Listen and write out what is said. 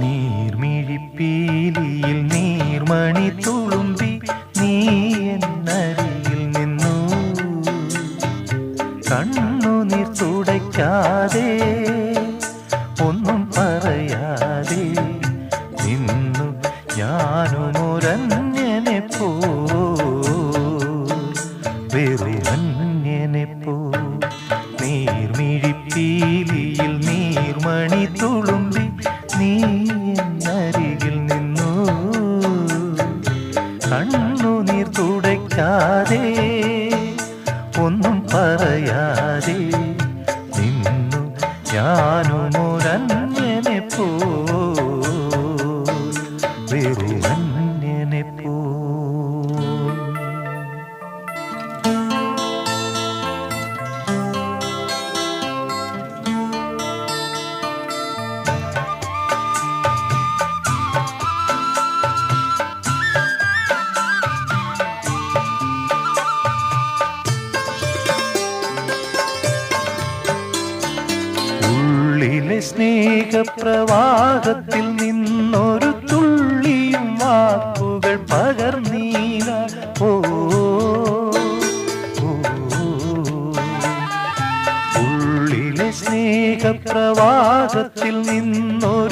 നീർമിഴിപ്പീലിയിൽ നീർമണി തുളുമ്പി നീ എന്നരികിൽ നിന്നു. കണ്ണുനീർ തുടയ്ക്കാതെ ഒന്നും പറയാതെ നിന്നു ഞാനുമൊരന്യനെ പോ, വെറുമന്യനെ പോ. നീർമിഴിപ്പീലിയിൽ നീർമണി തുളുമ്പി നീ എന്നരികിൽ നിന്നു. കണ്ണുനീർ തുടയ്ക്കാതെ ഒന്നും പറയാതെ നിന്നു ഞാനുമൊരന്യനെ പോ, വെറുമന്യനെ പോ. ഉള്ളിലെ സ്നേഹപ്രവാഹത്തിൽ നിന്നൊരു തുള്ളിയും വാക്കുകൾ പകർന്നീല. ഓ ഉള്ളിലെ സ്നേഹപ്രവാഹത്തിൽ നിന്നൊരു